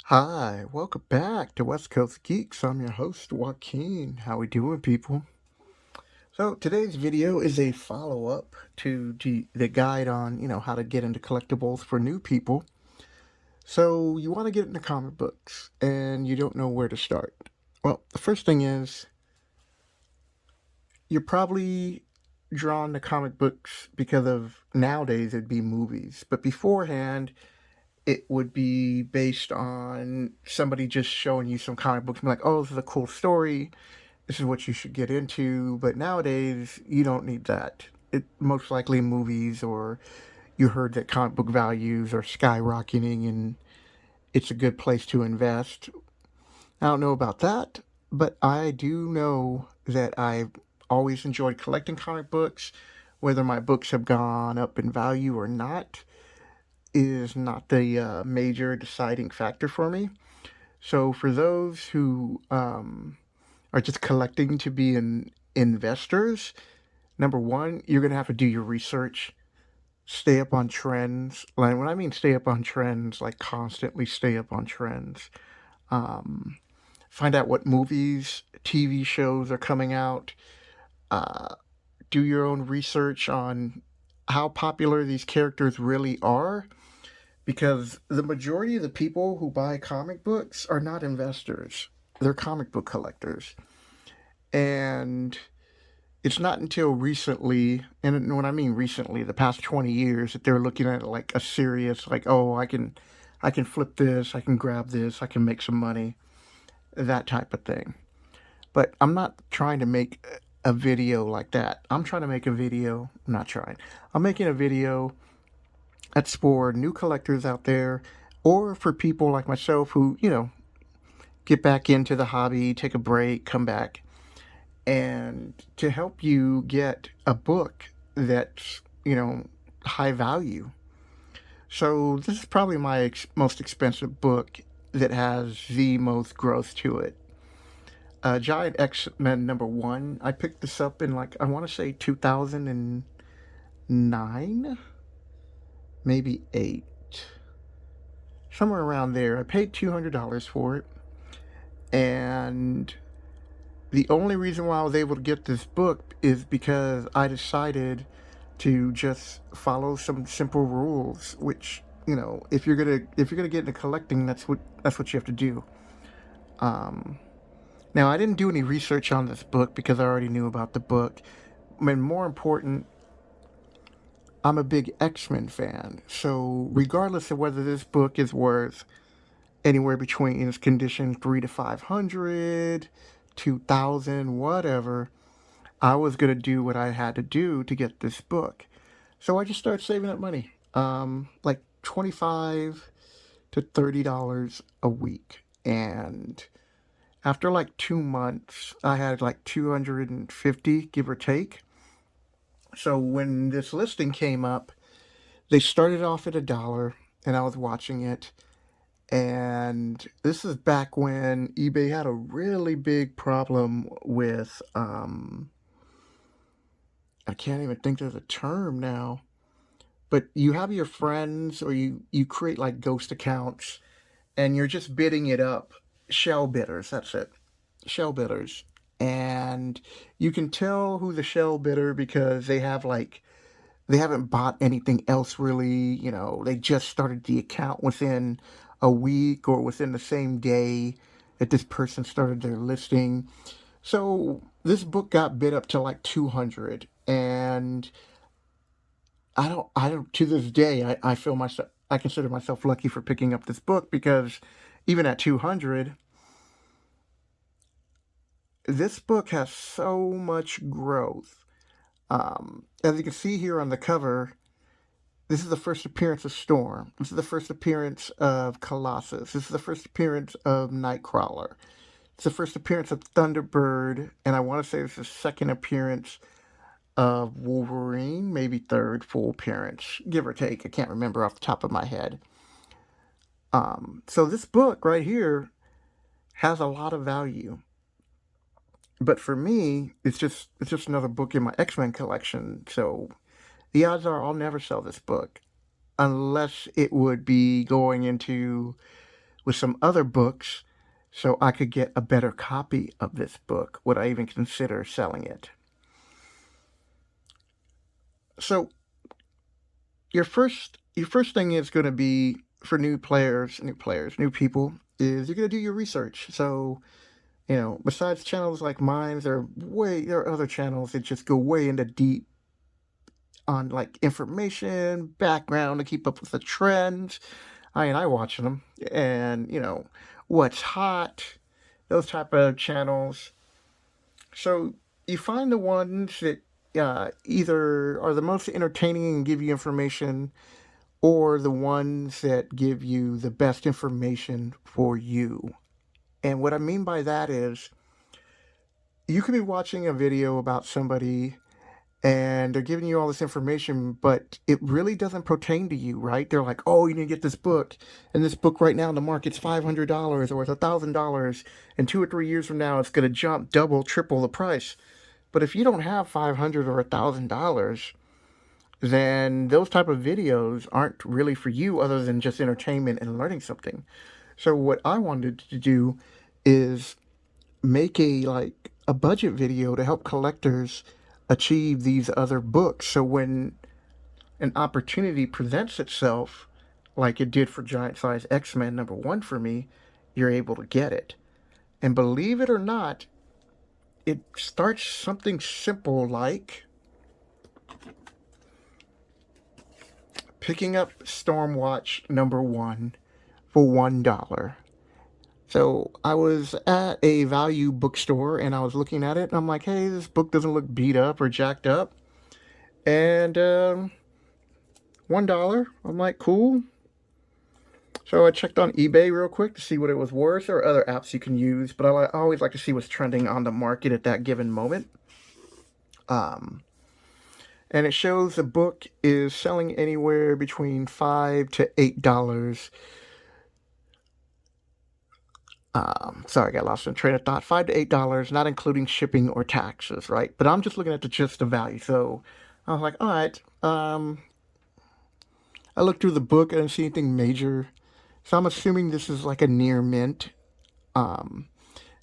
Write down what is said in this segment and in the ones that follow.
Hi, welcome back to West Coast Geeks. I'm your host, Joaquin. How we doing, people? So today's video is a follow-up to the guide on, how to get into collectibles for new people. So you want to get into comic books and you don't know where to start. Well, the first thing is you're probably drawn to comic books because of nowadays it'd be movies, but beforehand it would be based on somebody just showing you some comic books and be like, oh, this is a cool story. This is what you should get into. But nowadays, you don't need that. It most likely movies or you heard that comic book values are skyrocketing and it's a good place to invest. I don't know about that, but I do know that I've always enjoyed collecting comic books. Whether my books have gone up in value or not is not the major deciding factor for me. So for those who are just collecting to be investors, number one, you're going to have to do your research, stay up on trends. Like when I mean stay up on trends, like constantly stay up on trends. Um, Find out what movies, TV shows are coming out. Uh, do your own research on how popular these characters really are, because the majority of the people who buy comic books are not investors. They're comic book collectors. And it's not until recently, and when I mean recently, the past 20 years, that they're looking at it like a serious, like, oh, I can flip this, I can grab this, I can make some money, that type of thing. But I'm not trying to make a video like that. I'm trying to make a video, I'm not trying. I'm making a video that's for new collectors out there or for people like myself who, get back into the hobby, take a break, come back, and to help you get a book that's, high value. So this is probably my most expensive book that has the most growth to it. Giant XMen #1. I picked this up in like I want to say 2009, maybe 8, somewhere around there. I paid $200 for it, and the only reason why I was able to get this book is because I decided to just follow some simple rules, which, if you're gonna get into collecting, that's what you have to do. Um, Now I didn't do any research on this book because I already knew about the book. And more important, I'm a big X-Men fan. So regardless of whether this book is worth anywhere between its condition 3 to 500, 2,000, whatever, I was gonna do what I had to do to get this book. So I just started saving up money, like 25 to $30 a week, and after like 2 months, I had like 250, give or take. So when this listing came up, they started off at $1, and I was watching it. And this is back when eBay had a really big problem with I can't even think of the term now, but you have your friends or you create like ghost accounts and you're just bidding it up. Shell bidders, that's it. Shell bidders. And you can tell who's a shell bidder because they haven't bought anything else really, they just started the account within a week or within the same day that this person started their listing. So this book got bid up to like 200, and I don't to this day I feel myself I consider myself lucky for picking up this book because even at 200, this book has so much growth. As you can see here on the cover, this is the first appearance of Storm. This is the first appearance of Colossus. This is the first appearance of Nightcrawler. It's the first appearance of Thunderbird, and I want to say it's the second appearance of Wolverine, maybe third full appearance, give or take. I can't remember off the top of my head. So this book right here has a lot of value. But for me, it's just another book in my X-Men collection. So the odds are I'll never sell this book unless it would be going into with some other books so I could get a better copy of this book. Would I even consider selling it? So your first thing is going to be for new people, is you're going to do your research. So, besides channels like mine, there are other channels that just go way into deep on like information, background to keep up with the trends. I watch them, and what's hot, those type of channels. So you find the ones that either are the most entertaining and give you information, or the ones that give you the best information for you. And what I mean by that is you could be watching a video about somebody and they're giving you all this information, but it really doesn't pertain to you, right? They're like, oh, you need to get this book. And this book right now in the market's $500 or it's $1,000. And 2 or 3 years from now, it's going to jump double, triple the price. But if you don't have $500 or $1,000, then those type of videos aren't really for you other than just entertainment and learning something. So what I wanted to do is make a budget video to help collectors achieve these other books. So when an opportunity presents itself, like it did for Giant Size XMen #1 for me, you're able to get it. And believe it or not, it starts something simple like picking up Stormwatch #1 for $1. So I was at a value bookstore and I was looking at it and I'm like, hey, this book doesn't look beat up or jacked up. And $1. I'm like, cool. So I checked on eBay real quick to see what it was worth. There are other apps you can use, but I always like to see what's trending on the market at that given moment. And it shows the book is selling anywhere between $5 to $8. Sorry, I got lost in train of thought. $5 to $8, not including shipping or taxes, right? But I'm just looking at just the value. So I was like, all right. I looked through the book. I didn't see anything major. So I'm assuming this is like a near mint.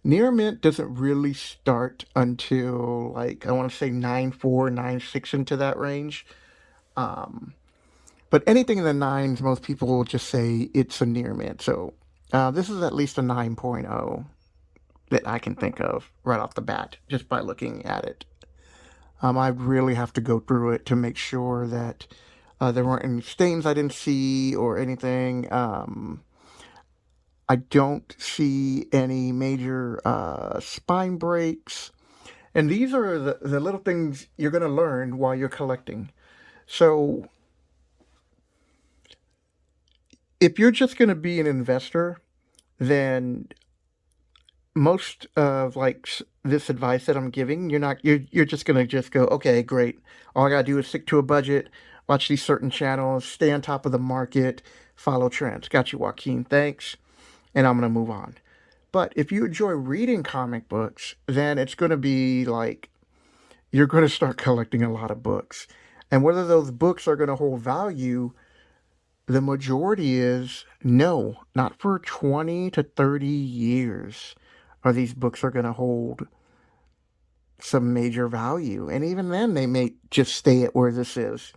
Near mint doesn't really start until like, I want to say 9.4, 9.6 into that range. But anything in the nines, most people will just say it's a near mint. So this is at least a 9.0 that I can think of right off the bat, just by looking at it. I really have to go through it to make sure that there weren't any stains I didn't see or anything. I don't see any major spine breaks. And these are the little things you're going to learn while you're collecting. So if you're just going to be an investor, then most of like this advice that I'm giving, you're just going to just go, okay, great. All I got to do is stick to a budget, watch these certain channels, stay on top of the market, follow trends. Got you, Joaquin. Thanks. And I'm going to move on. But if you enjoy reading comic books, then it's going to be like you're going to start collecting a lot of books. And whether those books are going to hold value, the majority is no, not for 20 to 30 years are these books are going to hold some major value. And even then, they may just stay at where this is.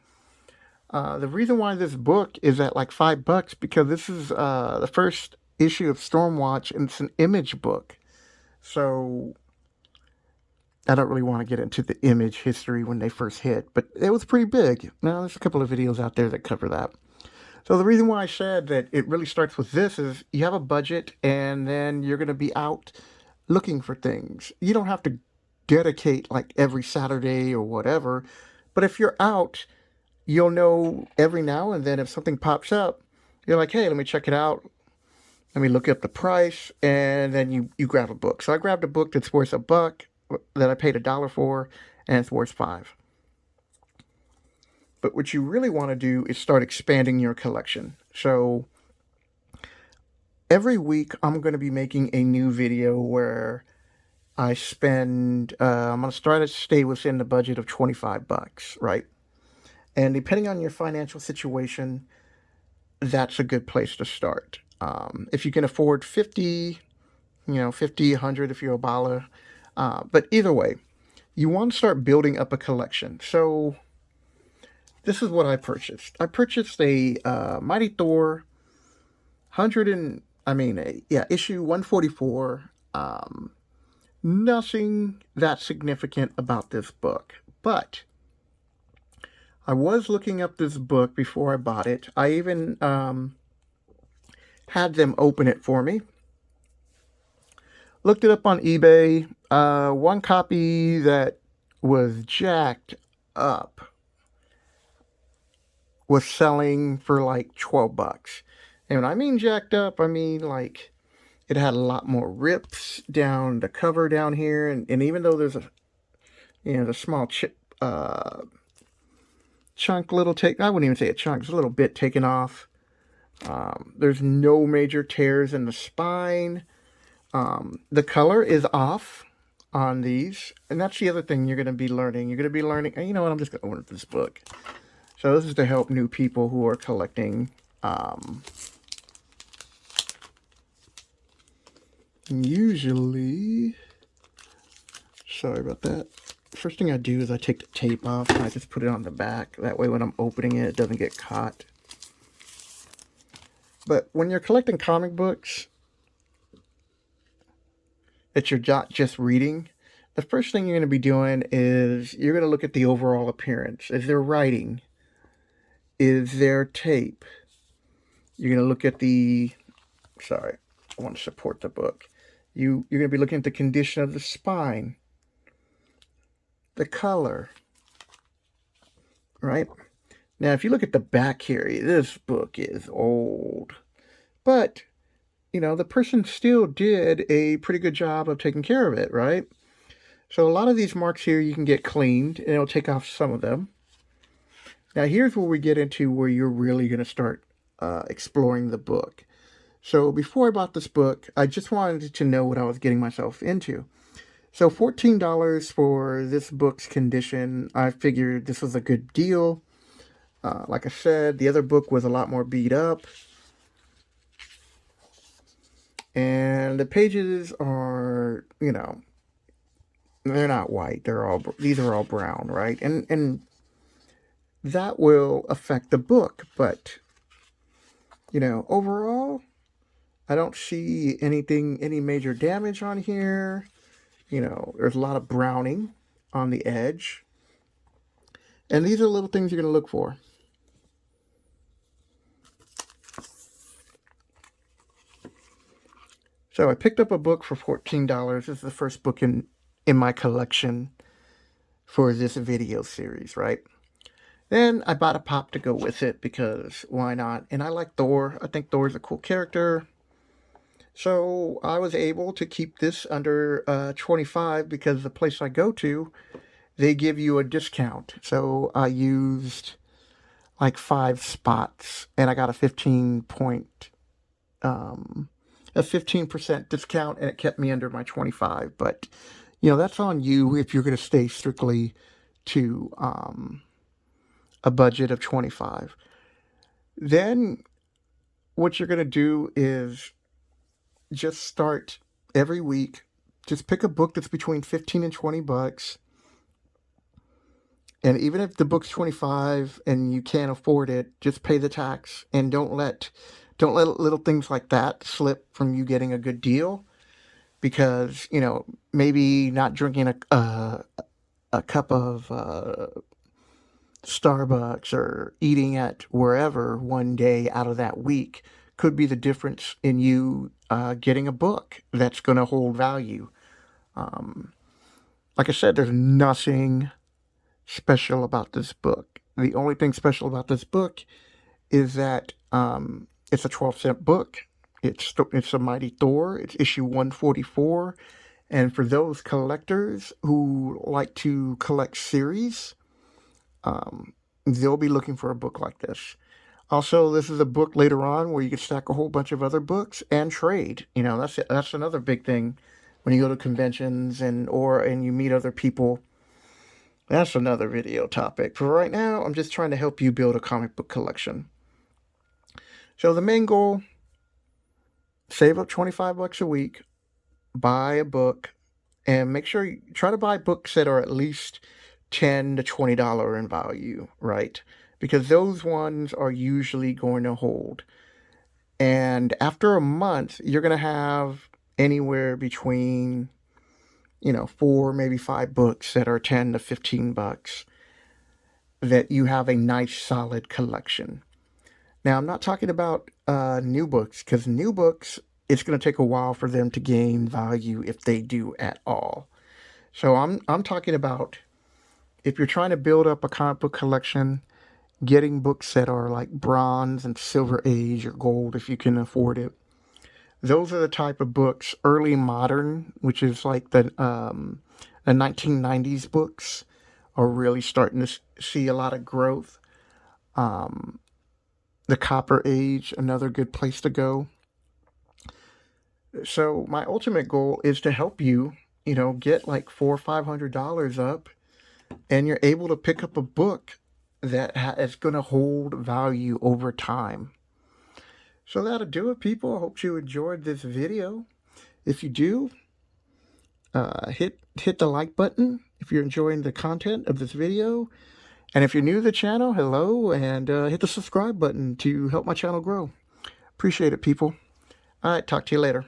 The reason why this book is at like $5, because this is the first issue of Stormwatch, and it's an image book. So I don't really want to get into the image history when they first hit, but it was pretty big. Now, there's a couple of videos out there that cover that. So the reason why I said that it really starts with this is you have a budget and then you're going to be out looking for things. You don't have to dedicate like every Saturday or whatever, but if you're out, you'll know every now and then if something pops up, you're like, hey, let me check it out. Let me look up the price, and then you grab a book. So I grabbed a book that's worth $1 that I paid $1 for, and it's worth $5. But what you really want to do is start expanding your collection. So every week I'm going to be making a new video where I spend, I'm going to try to stay within the budget of $25, right? And depending on your financial situation, that's a good place to start. If you can afford 50, 50, 100 if you're a baller. But either way, you want to start building up a collection. So this is what I purchased. I purchased a Mighty Thor 100 and issue 144. Nothing that significant about this book, but I was looking up this book before I bought it. I even had them open it for me. Looked it up on eBay. One copy that was jacked up was selling for like $12. And when I mean jacked up, I mean like it had a lot more rips down the cover down here. And even though there's the small chunk little take, I wouldn't even say a chunk, it's a little bit taken off. There's no major tears in the spine. The color is off on these, and that's the other thing you're going to be learning. You're going to be learning, you know what, I'm just going to open up this book. So this is to help new people who are collecting. Usually, sorry about that. First thing I do is I take the tape off and I just put it on the back. That way when I'm opening it, it doesn't get caught. But when you're collecting comic books that you're not just reading, the first thing you're going to be doing is you're going to look at the overall appearance. Is there writing? Is there tape? You're going to look at I want to support the book. You're going to be looking at the condition of the spine, the color, right? Now, if you look at the back here, this book is old, but the person still did a pretty good job of taking care of it, right? So a lot of these marks here you can get cleaned, and it'll take off some of them. Now, here's where we get into where you're really going to start exploring the book. So before I bought this book, I just wanted to know what I was getting myself into. So $14 for this book's condition, I figured this was a good deal. Like I said, the other book was a lot more beat up. And the pages are, they're not white. These are all brown, right? And that will affect the book. But, overall, I don't see any major damage on here. There's a lot of browning on the edge. And these are little things you're going to look for. So I picked up a book for $14. This is the first book in my collection for this video series, right? Then I bought a pop to go with it because why not? And I like Thor. I think Thor's a cool character. So I was able to keep this under $25 because the place I go to, they give you a discount. So I used like 5 spots and I got a 15% discount, and it kept me under my 25. But that's on you if you're going to stay strictly to a budget of 25. Then what you're going to do is just start every week. Just pick a book that's between $15 and $20. And even if the book's $25 and you can't afford it, just pay the tax, and don't let little things like that slip from you getting a good deal. Because maybe not drinking a cup of Starbucks or eating at wherever one day out of that week could be the difference in you getting a book that's going to hold value. Like I said, there's nothing special about this book. The only thing special about this book is that it's a 12-cent book. It's a Mighty Thor. It's issue 144. And for those collectors who like to collect series, they'll be looking for a book like this. Also, this is a book later on where you can stack a whole bunch of other books and trade. That's another big thing when you go to conventions and you meet other people. That's another video topic. For right now, I'm just trying to help you build a comic book collection. So the main goal Save up 25 bucks a week, buy a book, and make sure you try to buy books that are at least $10 to $20 in value, right? Because those ones are usually going to hold. And after a month, you're going to have anywhere between, 4, maybe 5 books that are 10 to 15 bucks that you have a nice solid collection. Now, I'm not talking about new books, because new books, it's going to take a while for them to gain value if they do at all. So I'm talking about if you're trying to build up a comic book collection, getting books that are like bronze and silver age or gold if you can afford it. Those are the type of books, early modern, which is like the 1990s books, are really starting to see a lot of growth. Um, the Copper Age, another good place to go. So my ultimate goal is to help you, get like $400 or $500 up, and you're able to pick up a book that is going to hold value over time. So that'll do it, people. I hope you enjoyed this video. If you do, hit the like button if you're enjoying the content of this video. And if you're new to the channel, hello, and hit the subscribe button to help my channel grow. Appreciate it, people. All right, talk to you later.